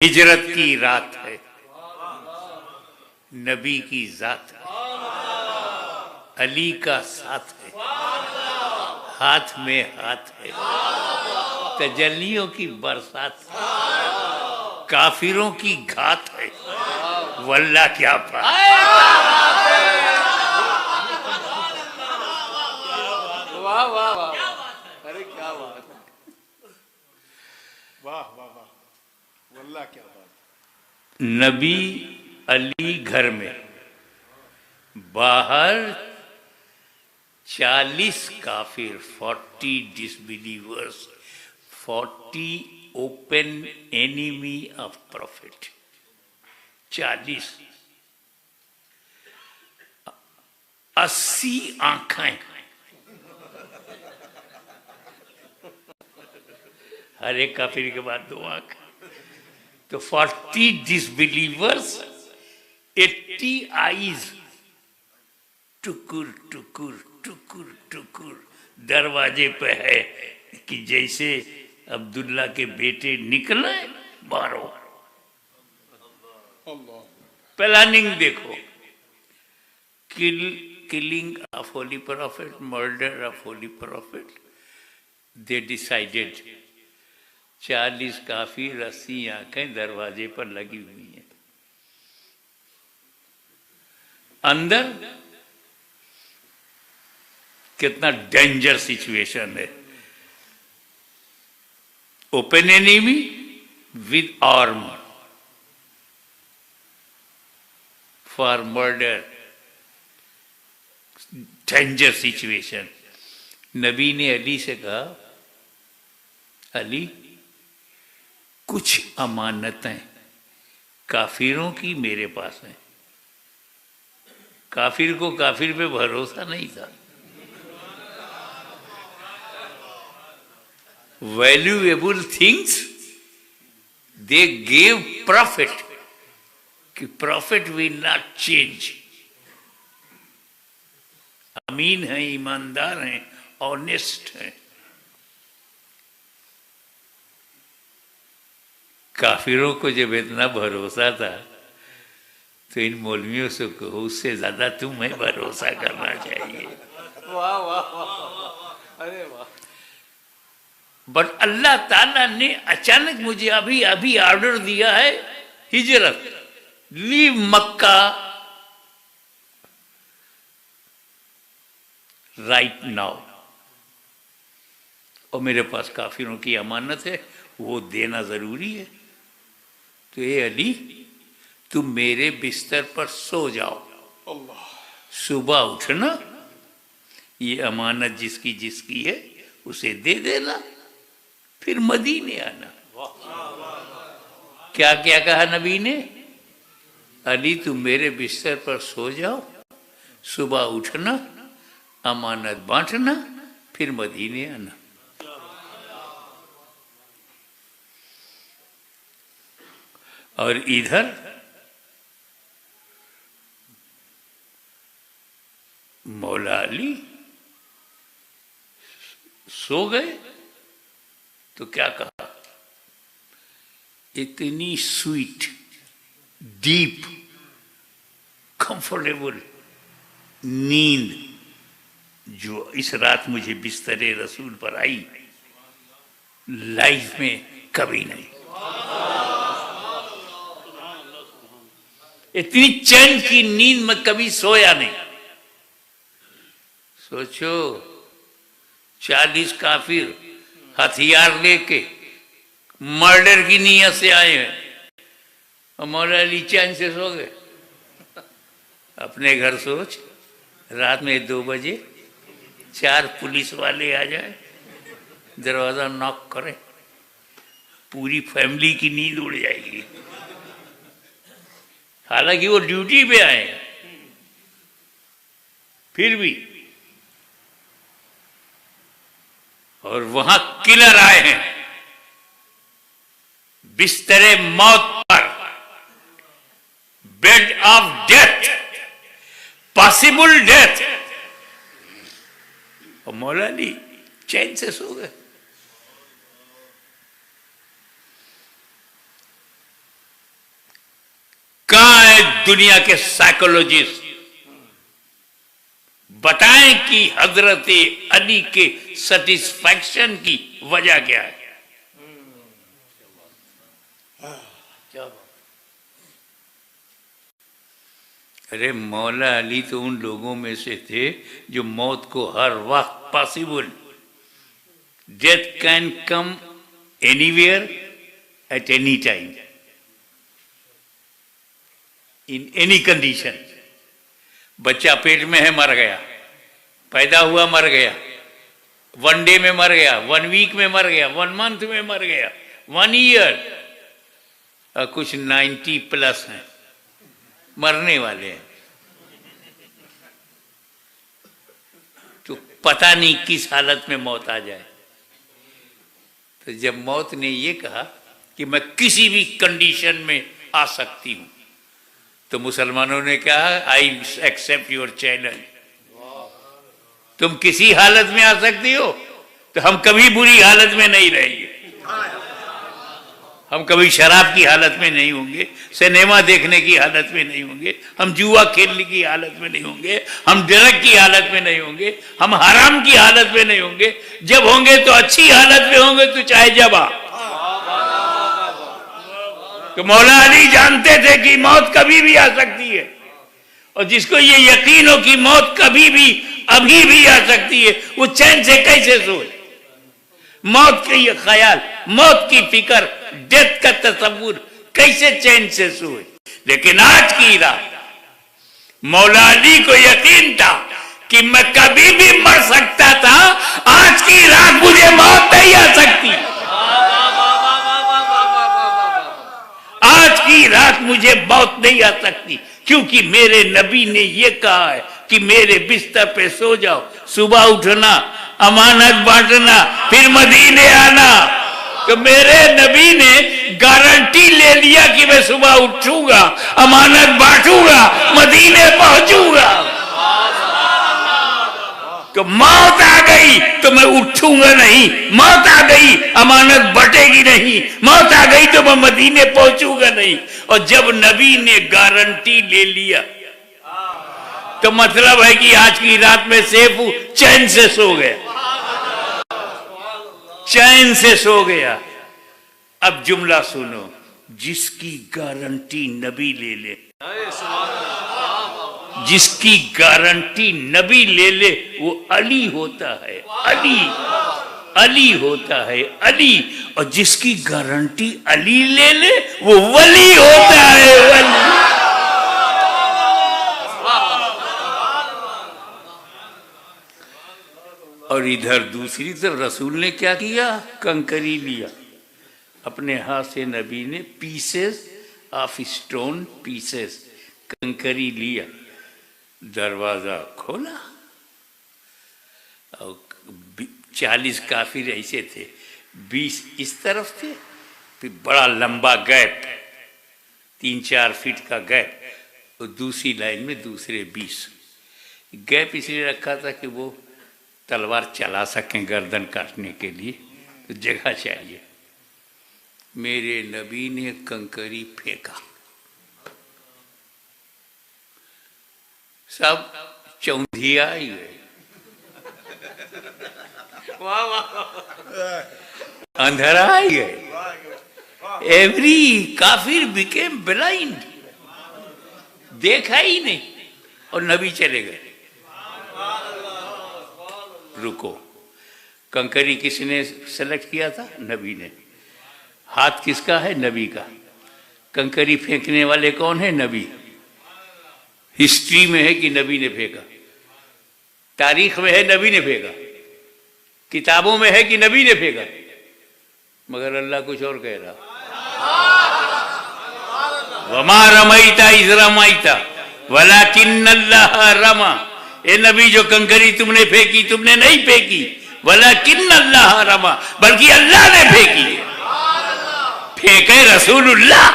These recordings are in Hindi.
हिजरत की रात है, नबी की जात है, अली का साथ है, हाथ में हाथ है, तजल्लियों की बरसात है, काफिरों की घात है, वल्लाह क्या बात। वाह वाह वाह, अरे क्या बात, वाह वाह वाह, वल्लाह क्या बात। नबी अली घर में, बाहर 40 काफिर, 40 disbelievers, 40 open enemy of profit. 40, 80 आंखें, हर एक काफिर के बाद 2 आंख। तो 40 डिसबिलीवर्स, 80 आईज, टुकुर टुकुर टुकुर टुकुर दरवाजे पे है कि जैसे अब्दुल्ला के बेटे निकले मारो। प्लानिंग देखो, killing of holy prophet, murder of holy prophet. They decided 40 काफिर, 80 आंखें दरवाजे पर लगी हुई हैं। अंदर कितना डेंजर सिचुएशन है। Open enemy with arm for murder, danger situation. नबी ने अली से कहा, अली कुछ अमानतें काफिरों की मेरे पास हैं। काफिर को काफिर पे भरोसा नहीं था। Valuable things they gave profit, कि प्रॉफिट विल नॉट चेंज। अमीन हैं, ईमानदार हैं, ऑनेस्ट हैं। काफिरों को जब इतना भरोसा था तो इन मौलवियों से कहो उससे ज्यादा तुम्हें भरोसा करना चाहिए। वाह वाह वाह, अरे वाह। बट अल्लाह ताला ने अचानक मुझे अभी अभी ऑर्डर दिया है हिजरत, लीव मक्का राइट नाउ, और मेरे पास काफिरों की अमानत है, वो देना जरूरी है। तो ये अली, तुम मेरे बिस्तर पर सो जाओ, सुबह उठना, ये अमानत जिसकी जिसकी है उसे दे देना, फिर मदीने आना। क्या क्या कहा नबी ने? अली तुम मेरे बिस्तर पर सो जाओ, सुबह उठना, अमानत बांटना, फिर मदीने आना। और इधर मौला अली सो गए तो क्या कहा? इतनी स्वीट, डीप, कंफर्टेबल नींद जो इस रात मुझे बिस्तरे रसूल पर आई, लाइफ में कभी नहीं। इतनी चैन की नींद में कभी सोया नहीं। सोचो, 40 काफिर हथियार लेके मर्डर की नीयत से आए हैं और मौला अली चैन से सो गए। अपने घर सोच, रात में 2 बजे 4 पुलिस वाले आ जाए, दरवाजा नॉक करें, पूरी फैमिली की नींद उड़ जाएगी। हालांकि वो ड्यूटी पे आए हैं, फिर भी। और वहां किलर आए हैं बिस्तरे मौत पर, bed of death, possible death, और मौला अली चैन से सो गए। कहां है दुनिया के साइकोलॉजिस्ट? बताएं कि हजरत अली के सेटिस्फैक्शन की वजह क्या है। अरे मौला अली तो उन लोगों में से थे जो मौत को हर वक्त possible, death can come anywhere at any time in any condition. बच्चा पेट में है, मर गया, पैदा हुआ मर गया, 1 डे में मर गया, 1 वीक में मर गया, 1 मंथ में मर गया, 1 ईयर, और कुछ 90+ हैं, मरने वाले हैं। तो पता नहीं किस हालत में मौत आ जाए। तो जब मौत ने ये कहा कि मैं किसी भी कंडीशन में आ सकती हूं, तो मुसलमानों ने कहा आई एक्सेप्ट योर चैलेंज। तुम किसी हालत में आ सकती हो, तो हम कभी बुरी हालत में नहीं रहेंगे। हम कभी शराब की हालत में नहीं होंगे, सिनेमा देखने की हालत में नहीं होंगे, हम जुआ खेलने की हालत में नहीं होंगे, हम ड्रग की हालत में नहीं होंगे, हम हराम की हालत में नहीं होंगे। जब होंगे तो अच्छी हालत में होंगे, तो चाहे जब आ। तो मौला अली जानते थे कि मौत कभी भी आ सकती है, और जिसको ये यकीन हो कि मौत कभी भी अभी भी आ सकती है, वो चैन से कैसे सोए? मौत के ये ख्याल, मौत की फिक्र, डेथ का तस्वुर, कैसे चैन से सोए? लेकिन आज की रात मौला अली को यकीन था कि मैं कभी भी मर सकता था, आज की रात मुझे मौत नहीं आ सकती। आज की रात मुझे मौत नहीं आ सकती, क्योंकि मेरे नबी ने यह कहा है कि मेरे बिस्तर पे सो जाओ, सुबह उठना, अमानत बांटना, फिर मदीने आना। तो मेरे नबी ने गारंटी ले लिया कि मैं सुबह उठूंगा, अमानत बांटूंगा, मदीने पहुंचूंगा। तो मौत आ गई तो मैं उठूंगा नहीं, मौत आ गई अमानत बटेगी नहीं, मौत आ गई तो मैं मदीने पहुंचूंगा नहीं। और जब नबी ने गारंटी ले लिया, तो मतलब है कि आज की रात में सेफ हूं, चैन से सो गया, चैन से सो गया। अब जुमला सुनो, जिसकी गारंटी नबी ले ले, जिसकी गारंटी नबी ले ले, वो अली होता है, अली, अली होता है, अली। और जिसकी गारंटी अली ले ले, वो वली होता है, वली। और इधर दूसरी तरफ रसूल ने क्या किया? कंकरी लिया अपने हाथ से, नबी ने पीसेस ऑफ स्टोन, पीसेस कंकरी लिया, दरवाजा खोला, और 40 काफिर ऐसे थे, 20 इस तरफ थे, फिर बड़ा लंबा गैप, 3-4 फीट का गैप, और दूसरी लाइन में दूसरे 20। गैप इसलिए रखा था कि वो तलवार चला सकें गर्दन काटने के लिए, तो जगह चाहिए। मेरे नबी ने कंकरी फेंका, सब चौंधिया ही गए, अंधेरा ही गए। एवरी काफिर बिकेम ब्लाइंड, देखा ही नहीं, और नबी चले गए। रुको, कंकरी किसने सेलेक्ट किया था? नबी ने। हाथ किसका है? नबी का। कंकरी फेंकने वाले कौन है? नबी। हिस्ट्री में है कि नबी ने फेंका, तारीख में है नबी ने फेंका, किताबों में है कि नबी ने फेंका, मगर अल्लाह कुछ और कह रहा। वमा रमैता इज़ रमैता वलाकिन्नल्लाह रमा। ए नबी, जो कंकरी तुमने फेंकी, तुमने नहीं फेंकी, वलाकिन्नल्लाह रमा, बल्कि अल्लाह ने फेंकी। फेंके रसूलुल्लाह,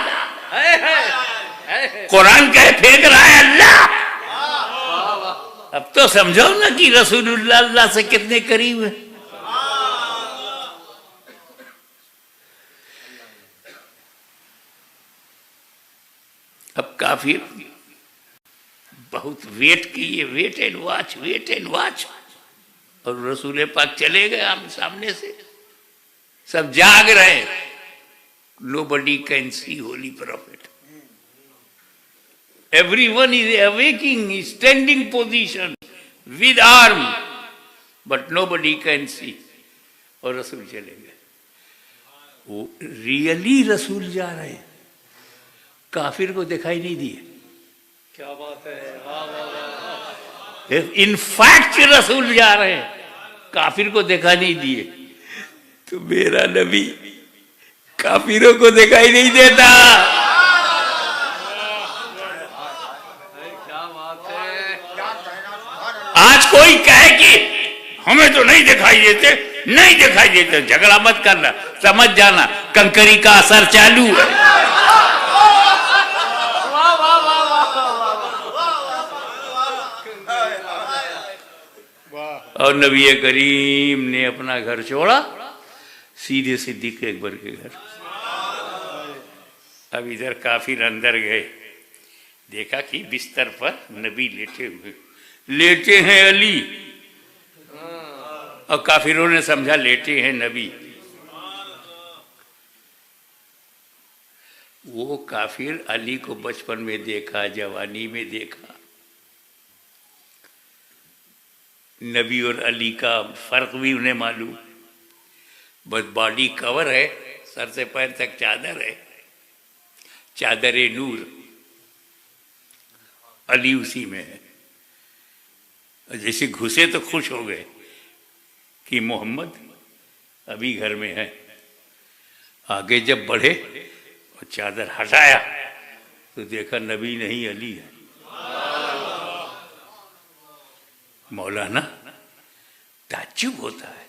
कुरान कहे फेंक रहा है अल्लाह। अब तो समझो ना कि रसूलुल्लाह अल्लाह से कितने करीब है। अब काफिर बहुत वेट किए, wait and watch, wait and watch, और रसूल पाक चले गए आमने सामने से, सब जाग रहे। Nobody can see holy prophet. Everyone is awaking, standing position with arm, but nobody can see. और रसूल चले गए। वो रियली रसूल जा रहे हैं, काफिर को दिखाई नहीं दिए। क्या बात है, वाह वाह वाह। इनफैक्ट रसूल जा रहे हैं, काफिर को दिखा नहीं दिए। तो मेरा नबी काफिरों को दिखाई नहीं देता। क्या बात है। आज कोई कहे कि हमें तो नहीं दिखाई देते, नहीं दिखाई देते, झगड़ा मत करना, समझ जाना कंकरी का असर चालू है। और नबी करीम ने अपना घर छोड़ा, सीधे सिद्दीक के अकबर के घर। अब इधर काफिर अंदर गए, देखा कि बिस्तर पर नबी लेटे हैं अली, और काफिरों ने समझा लेटे हैं नबी। वो काफिर अली को बचपन में देखा, जवानी में देखा, नबी और अली का फर्क भी उन्हें मालूम। बस बॉडी कवर है, सर से पैर तक चादर है, चादर नूर, अली उसी में है। जैसे घुसे तो खुश हो गए कि मोहम्मद अभी घर में है। आगे जब बढ़े और चादर हटाया तो देखा नबी नहीं अली है। मौलाना ताज्जुब होता है,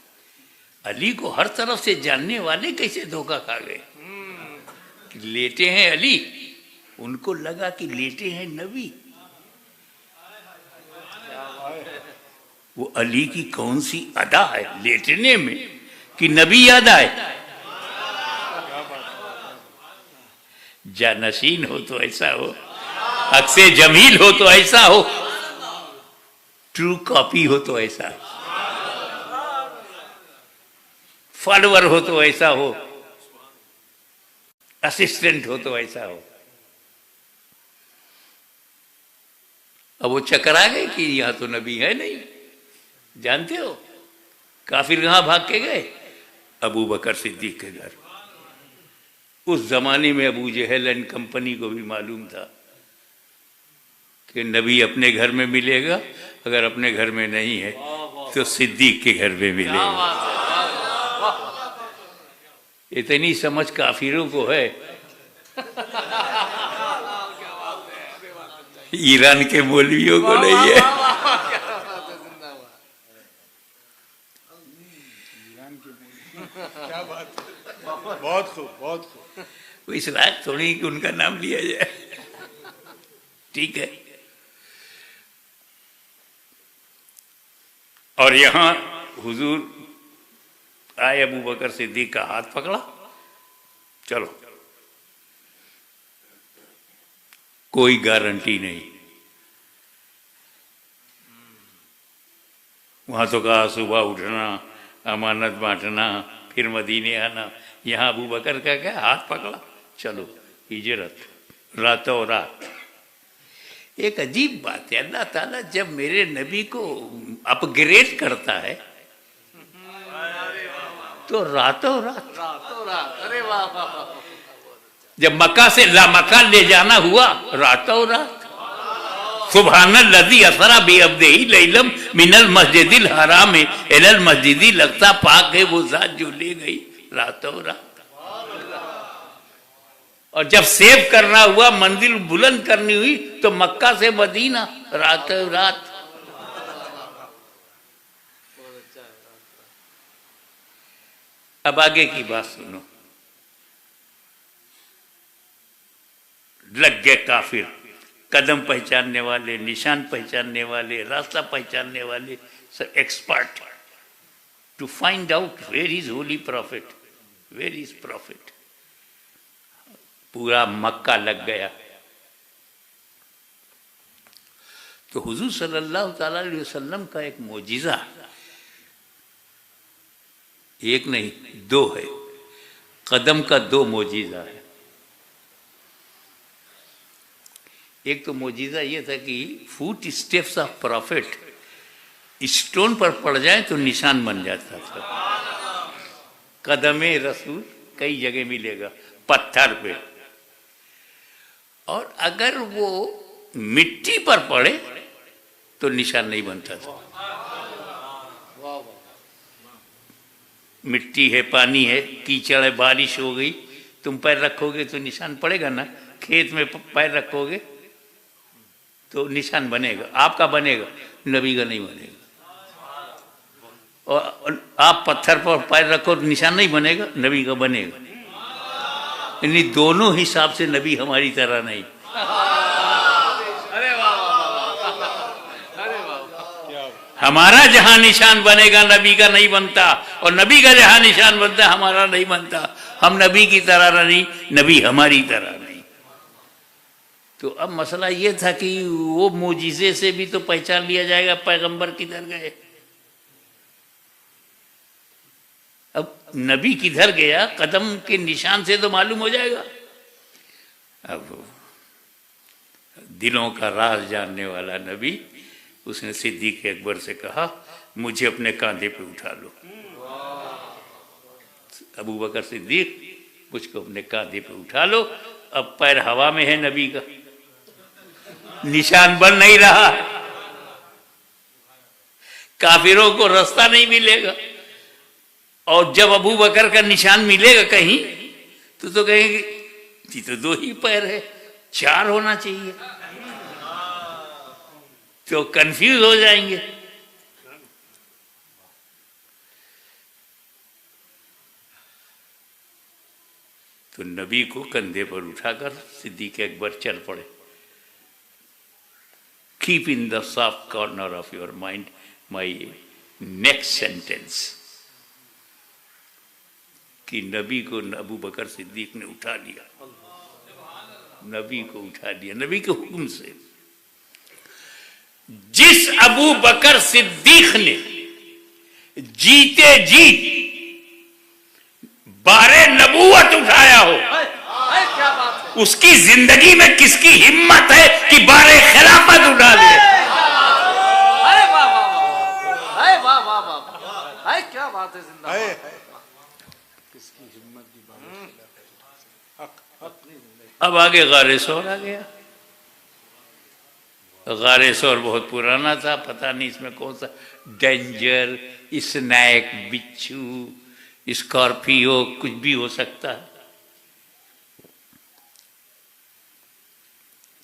अली को हर तरफ से जानने वाले कैसे धोखा खा गए। लेटे हैं अली, उनको लगा कि लेटे हैं नबी। वो अली की कौन सी अदा है लेटने में कि नबी याद आए। जानशीन हो तो ऐसा हो, अक्से जमील हो तो ऐसा हो, ट्रू कॉपी हो तो ऐसा, फॉलोअर हो तो ऐसा हो, असिस्टेंट हो तो ऐसा हो। अब वो चकरा गए कि यहां तो नबी है नहीं। जानते हो काफिर कहां भाग के गए? अबू बकर सिद्दीक के घर। उस जमाने में अबू जहल एंड कंपनी को भी मालूम था कि नबी अपने घर में मिलेगा, अगर अपने घर में नहीं है तो सिद्दीक के घर में मिलेगा। इतनी समझ काफिरों को है। ईरान के मौलवियों को नहीं है। क्या बात है, बहुत खूब बहुत खूब। वो इस लायक थोड़ी कि उनका नाम लिया जाए। ठीक है। और यहां हुजूर आए, अबू बकर सिद्दीक का हाथ पकड़ा, चलो। कोई गारंटी नहीं। वहां तो कहा सुबह उठना, अमानत बांटना, फिर मदीने आना। यहाँ अबू बकर का क्या हाथ पकड़ा, चलो हिजरत, रातों रात। एक अजीब बात है, अल्लाह ताला जब मेरे नबी को अपग्रेड करता है तो रातों रात। अरे वाह। जब मक्का से लामक्का ले जाना हुआ, रातों रात। सुब्हानल्लज़ी असरा बिअब्दिही लैलम मिनल मस्जिदिल हराम इलल मस्जिदिल अक़सा। पाक है वो जात जो ले गई रातों रात। और जब सेव करना हुआ, मंजिल बुलंद करनी हुई, तो मक्का से मदीना रातों रात। अब आगे की बात सुनो। लग गए काफिर, कदम पहचानने वाले, निशान पहचानने वाले, रास्ता पहचानने वाले, सब expert to find out where is holy prophet, where is prophet. पूरा मक्का लग गया तो हुजूर सल्लल्लाहु ताला अलैहि वसल्लम का एक मोजिज़ा, एक नहीं दो है, कदम का दो मोजिज़ा है। एक तो मोजिज़ा ये था कि foot steps of profit stone पर पड़ जाए तो निशान बन जाता था। कदमे रसूल कई जगह मिलेगा पत्थर पे, और अगर वो मिट्टी पर पड़े तो निशान नहीं बनता था। मिट्टी है, पानी है, कीचड़ है, बारिश हो गई, तुम पैर रखोगे तो निशान पड़ेगा ना। खेत में पैर रखोगे तो निशान बनेगा, आपका बनेगा, नबी का नहीं बनेगा। और आप पत्थर पर पैर रखो तो निशान नहीं बनेगा, नबी का बनेगा। यानी दोनों हिसाब से नबी हमारी तरह नहीं। हमारा जहां निशान बनेगा नबी का नहीं बनता, और नबी का जहां निशान बनता हमारा नहीं बनता। हम नबी की तरह नहीं, नबी हमारी तरह नहीं। तो अब मसला ये था कि वो मोजिज़े से भी तो पहचान लिया जाएगा पैगंबर किधर गए। अब नबी किधर गया, कदम के निशान से तो मालूम हो जाएगा। अब दिलों का राज जानने वाला नबी, उसने सिद्दीक अकबर से कहा मुझे अपने कांधे पे उठा लो। अबू बकर सिद्दीक, मुझको अपने कांधे पे उठा लो। अब पैर हवा में है नबी का, निशान बन नहीं रहा, काफिरों को रास्ता नहीं मिलेगा। और जब अबू बकर का निशान मिलेगा कहीं तो कहेंगे जी तो दो ही पैर है, चार होना चाहिए, तो कंफ्यूज हो जाएंगे। तो नबी को कंधे पर उठाकर सिद्दीक अकबर चल पड़े। Keep in the soft corner of your mind my next sentence, कि नबी को अबू बकर सिद्दीक ने उठा लिया, नबी को उठा लिया नबी के हुक्म से। जिस अबू बकर सिद्दीक ने जीते जी बारे नबूवत उठाया हो, उसकी जिंदगी में किसकी हिम्मत है कि बारे खिलाफत उठा ले। क्या बात है, जिंदाबाद। किसकी हिम्मत की बात। अब आगे गारे सौर आ गया। गारे सौर बहुत पुराना था, पता नहीं इसमें कौन सा डेंजर, स्नैक, बिच्छू, स्कॉर्पियो कुछ भी हो सकता है।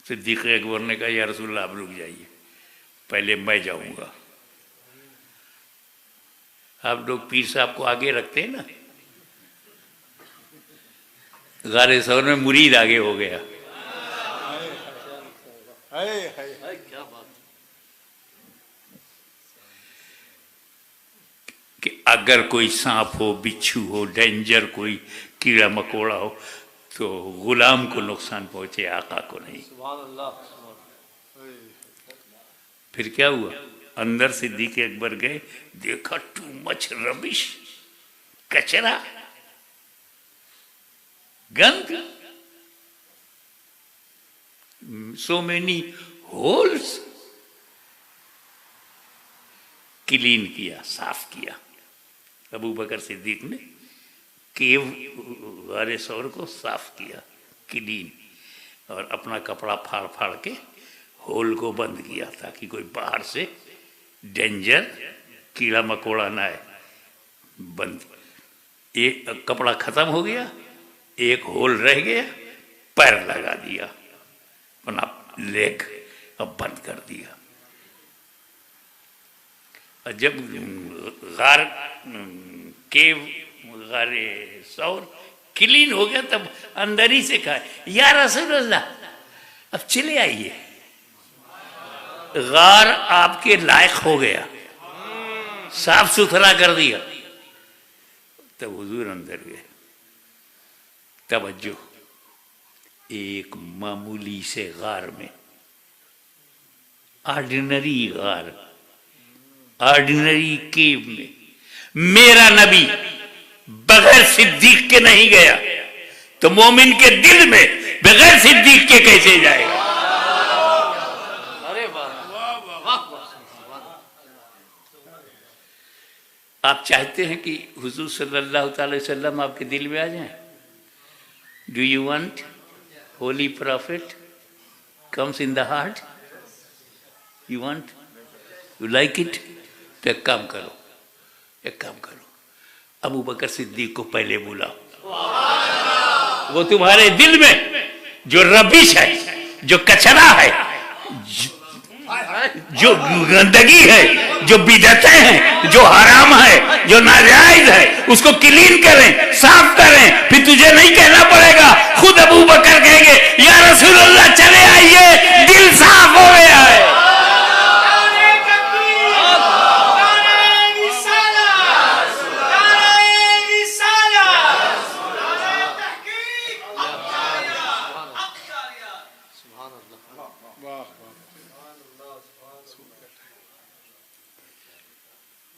सिद्दीक अकबर ने कहा या रसूलल्लाह आप रुक जाइए, पहले मैं जाऊंगा। आप लोग पीर साहब को आगे रखते हैं ना, गारे सौर में मुरीद आगे हो गया। क्या बात। कि अगर कोई सांप हो, बिच्छू हो, डेंजर कोई कीड़ा मकोड़ा हो तो गुलाम को नुकसान पहुंचे, आका को नहीं। फिर क्या हुआ, अंदर सिद्दीक अकबर गए, देखा टू मच रबिश, कचरा, गंद, सो मेनी होल्स। क्लीन किया, साफ किया अबू बकर सिद्दीक ने, केव गारे सौर को साफ किया, क्लीन, और अपना कपड़ा फाड़ फाड़ के होल को बंद किया ताकि कोई बाहर से डेंजर कीड़ा मकोड़ा ना आए। बंद, एक कपड़ा खत्म हो गया, एक होल रह गया, पैर लगा दिया, अपना लेग अब बंद कर दिया। और जब गार केव गारे सौर क्लीन हो गया तब अंदर ही से कहा या रसूलल्लाह अब चले आइए, गार आपके लायक हो गया, साफ सुथरा कर दिया। तब हुजूर अंदर गए। तवज्जो, एक मामूली से गार में ऑर्डिनरी गार, ऑर्डिनरी केव में मेरा नबी बगैर सिद्दीक के नहीं गया, तो मोमिन के दिल में बगैर सिद्दीक के कैसे जाएगा? अरे वाह वाह वाह। आप चाहते हैं कि हुजूर सल्लल्लाहु अलैहि वसल्लम आपके दिल में आ जाएं? Do you want holy prophet comes in the heart? You want, you like it? तो एक काम करो, एक काम करो, अबू बकर सिद्दीक को पहले बुलाओ। वो तुम्हारे दिल में जो रबिश है, जो कचरा है, जो गंदगी है, जो बिदअतें हैं, जो हराम है, जो नाजायज है, उसको क्लीन करें, साफ करें। फिर तुझे नहीं कहना पड़ेगा, खुद अबू बकर कहेंगे या रसूलुल्लाह चले आइए, दिल साफ हो गया है।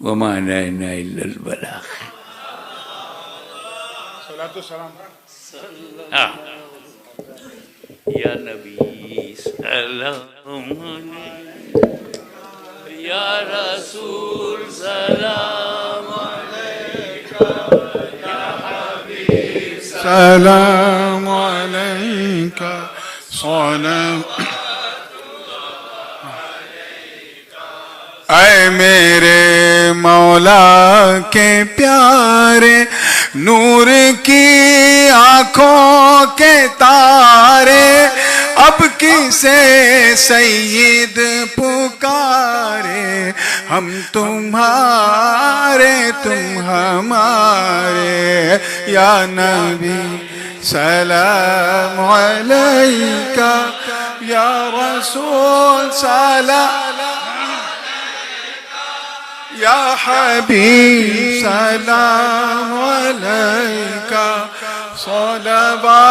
वमा अलैना इल्लल बलाग। हाँ, या नबी सलाम अलैका, या रसूल सलाम अलैका, या हबीब सलाम अलैका, सलाम। ऐ मेरे मौला के प्यारे, नूर की आंखों के तारे, अब किसे सैयद पुकारे, हम तुम्हारे तुम हमारे, या नबी सलाम अलैका, या रसूल सलाम, या हबीब सलाम अलैका, सलवातुल्लाह।